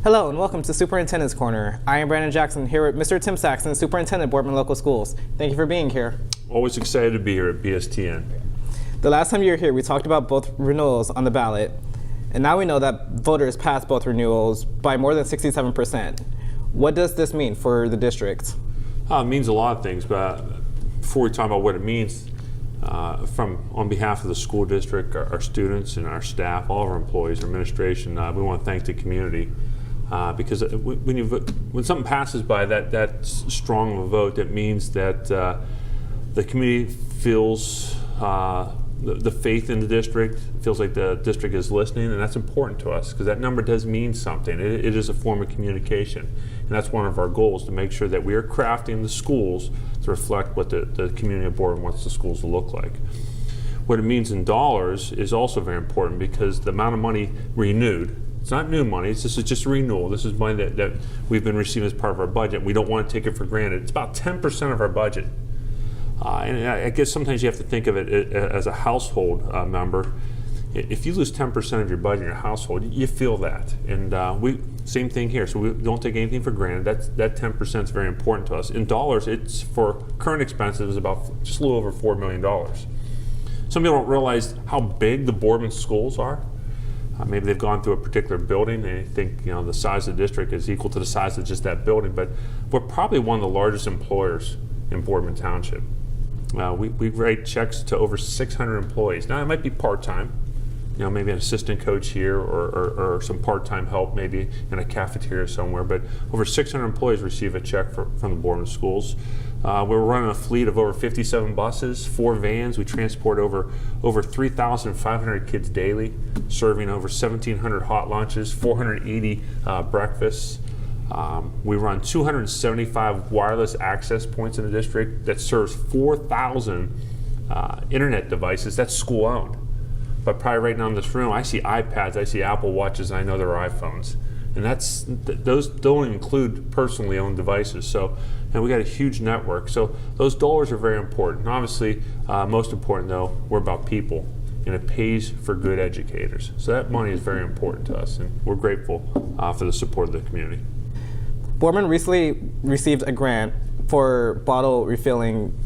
Hello and welcome to Superintendent's Corner. I am Brandon Jackson here with Mr. Tim Saxon, Superintendent, Boardman Local Schools. Thank you for being here. Always excited to be here at BSTN. The last time you were here, we talked about both renewals on the ballot, and now we know that voters passed both renewals by more than 67%. What does this mean for the district? It means a lot of things, but before we talk about what it means, on behalf of the school district, our students and our staff, all of our employees, our administration, we want to thank the community because when something passes by that strong of a vote, that means that the community feels the faith in the district, feels like the district is listening, and that's important to us because that number does mean something. It is a form of communication, and that's one of our goals, to make sure that we are crafting the schools to reflect what the community of Boardman wants the schools to look like. What it means in dollars is also very important because the amount of money renewed, it's not new money, this is just a renewal. This is money that we've been receiving as part of our budget. We don't want to take it for granted. It's about 10% of our budget. And I guess sometimes you have to think of it as a household member. If you lose 10% of your budget in your household, you feel that. And same thing here. So we don't take anything for granted. That 10% is very important to us. In dollars, it's for current expenses about just a little over $4 million. Some people don't realize how big the Boardman schools are. Maybe they've gone through a particular building and they think the size of the district is equal to the size of just that building. But we're probably one of the largest employers in Boardman Township. We write checks to over 600 employees. Now it might be part-time, maybe an assistant coach here or some part-time help maybe in a cafeteria somewhere, but over 600 employees receive a check from the Boardman schools. We're running a fleet of over 57 buses, 4 vans. We transport over 3,500 kids daily, serving over 1,700 hot lunches, 480 breakfasts. We run 275 wireless access points in the district that serves 4,000 internet devices. That's school owned. But probably right now in this room, I see iPads, I see Apple Watches, and I know they're iPhones. And those don't include personally owned devices. And we got a huge network. So those dollars are very important. And obviously, most important though, we're about people. And it pays for good educators. So that money is very important to us. And we're grateful for the support of the community. Boardman recently received a grant for bottle refilling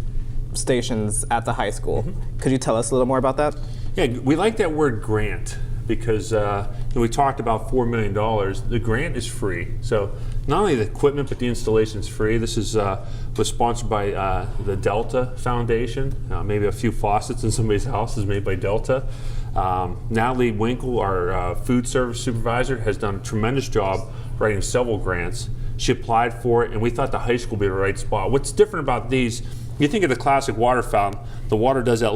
stations at the high school. Mm-hmm. Could you tell us a little more about that? Yeah, we like that word grant because we talked about $4 million. The grant is free. So not only the equipment, but the installation is free. This was sponsored by the Delta Foundation. Maybe a few faucets in somebody's house is made by Delta. Natalie Winkle, our food service supervisor, has done a tremendous job writing several grants. She applied for it, and we thought the high school would be the right spot. What's different about these, you think of the classic water fountain, the water does that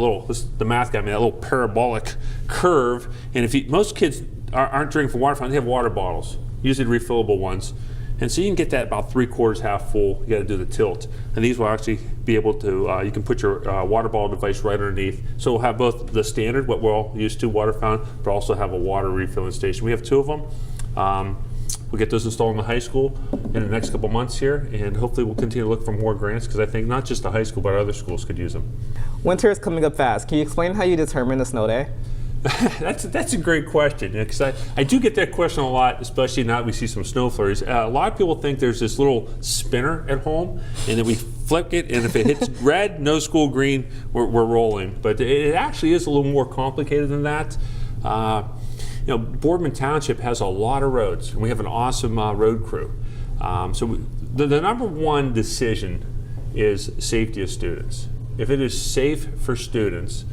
the math guy made that little parabolic curve, and most kids aren't drinking from water fountains, they have water bottles, usually refillable ones. And so you can get that about 3/4 half full, you gotta do the tilt. And these will actually be able to, you can put your water bottle device right underneath. So we'll have both the standard, what we're all used to, water fountain, but also have a water refilling station. We have 2 of them. We'll get those installed in the high school in the next couple months here, and hopefully we'll continue to look for more grants because I think not just the high school, but other schools could use them. Winter is coming up fast. Can you explain how you determine a snow day? That's a great question, because I do get that question a lot, especially now that we see some snow flurries. A lot of people think there's this little spinner at home, and then we flick it, and if it hits red, no school, green, we're rolling. But it actually is a little more complicated than that. Boardman Township has a lot of roads, and we have an awesome road crew. The number one decision is safety of students. If it is safe for students,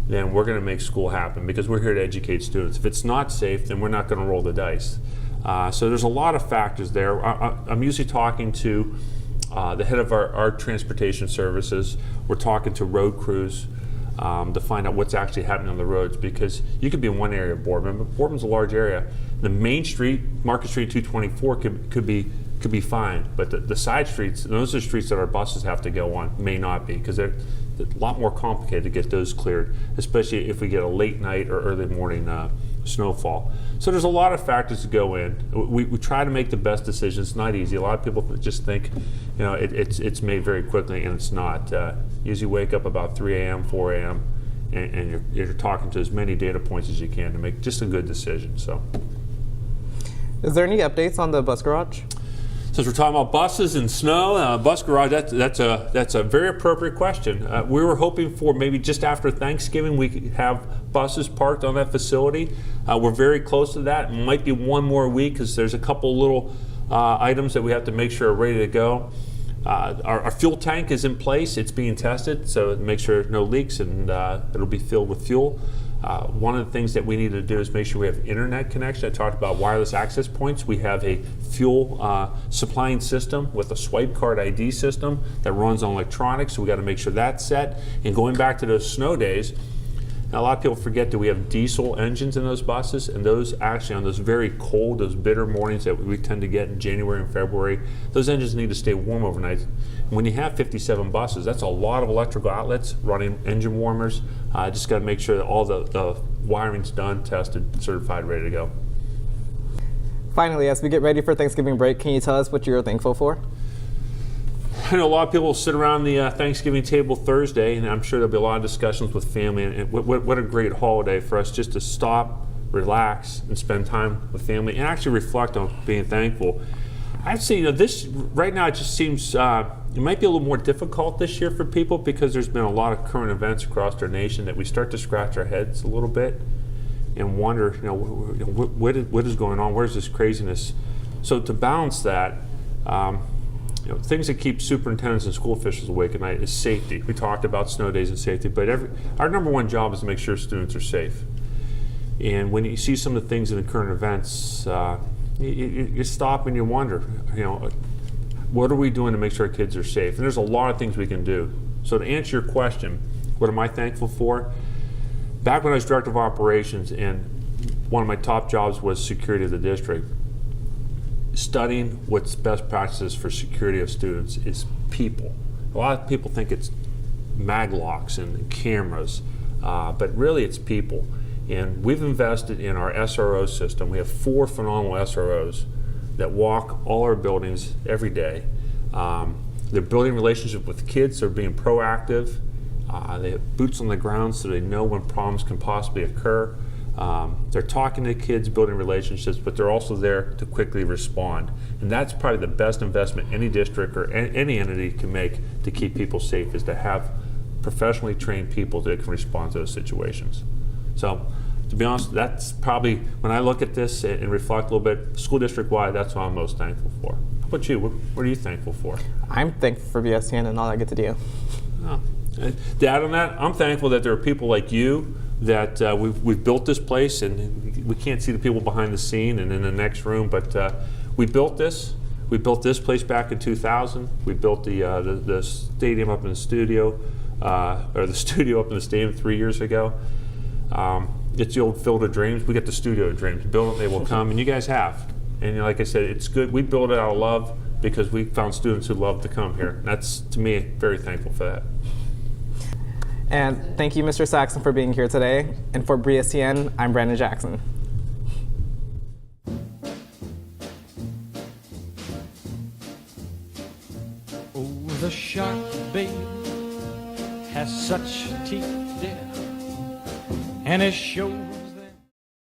then we're going to make school happen because we're here to educate students. If it's not safe, then we're not going to roll the dice. So there's a lot of factors there. I'm usually talking to the head of our transportation services. We're talking to road crews. To find out what's actually happening on the roads, because you could be in one area of Boardman, but Boardman's a large area. The main street, Market Street 224, could be fine, but the side streets, those are streets that our buses have to go on, may not be, because they're a lot more complicated to get those cleared, especially if we get a late night or early morning snowfall. So there's a lot of factors to go in. We try to make the best decisions. It's not easy. A lot of people just think, it's made very quickly, and it's not. Usually wake up about 3 a.m., 4 a.m., and you're talking to as many data points as you can to make just a good decision. So, is there any updates on the bus garage? since we're talking about buses and snow, bus garage, that's a very appropriate question. We were hoping for maybe just after Thanksgiving we could have buses parked on that facility. We're very close to that. It might be one more week because there's a couple little items that we have to make sure are ready to go. Our fuel tank is in place. It's being tested, so make sure no leaks, and it'll be filled with fuel. One of the things that we need to do is make sure we have internet connection. I talked about wireless access points. We have a fuel supplying system with a swipe card ID system that runs on electronics, so we got to make sure that's set. And going back to those snow days, now, a lot of people forget that we have diesel engines in those buses, and those actually on those very cold, those bitter mornings that we tend to get in January and February, those engines need to stay warm overnight. And when you have 57 buses, that's a lot of electrical outlets running engine warmers. Just got to make sure that all the wiring's done, tested, certified, ready to go. Finally, as we get ready for Thanksgiving break, can you tell us what you're thankful for? I know a lot of people sit around the Thanksgiving table Thursday, and I'm sure there'll be a lot of discussions with family. And what a great holiday for us just to stop, relax, and spend time with family, and actually reflect on being thankful. I'd say, this right now it just seems it might be a little more difficult this year for people because there's been a lot of current events across our nation that we start to scratch our heads a little bit and wonder, what is going on? Where's this craziness? So to balance that. Things that keep superintendents and school officials awake at night is safety. We talked about snow days and safety, but our number one job is to make sure students are safe. And when you see some of the things in the current events, you stop and you wonder, what are we doing to make sure our kids are safe? And there's a lot of things we can do. So to answer your question, what am I thankful for? Back when I was director of operations, and one of my top jobs was security of the district, studying what's best practices for security of students is people. A lot of people think it's mag locks and cameras, but really it's people. And we've invested in our SRO system. We have 4 phenomenal SROs that walk all our buildings every day. They're building relationships with kids. They're being proactive. They have boots on the ground so they know when problems can possibly occur. They're talking to kids, building relationships, but they're also there to quickly respond. And that's probably the best investment any district or any entity can make to keep people safe, is to have professionally trained people that can respond to those situations. So, to be honest, that's probably, when I look at this and reflect a little bit, school district-wide, that's what I'm most thankful for. How about you? What are you thankful for? I'm thankful for BSTN and all I get to do. Oh. To add on that, I'm thankful that there are people like you that we've built this place, and we can't see the people behind the scene and in the next room, but we built this. We built this place back in 2000. We built the stadium up in the studio, or the studio up in the stadium 3 years ago. It's the old Field of Dreams. We got the studio of dreams. Build it, they will come, and you guys have. And like I said, it's good. We build it out of love because we found students who love to come here. And that's, to me, very thankful for that. And thank you, Mr. Saxon, for being here today. And for BSTN, I'm Brandon Jackson. Oh, the shark, babe, has such teeth, dear, and it shows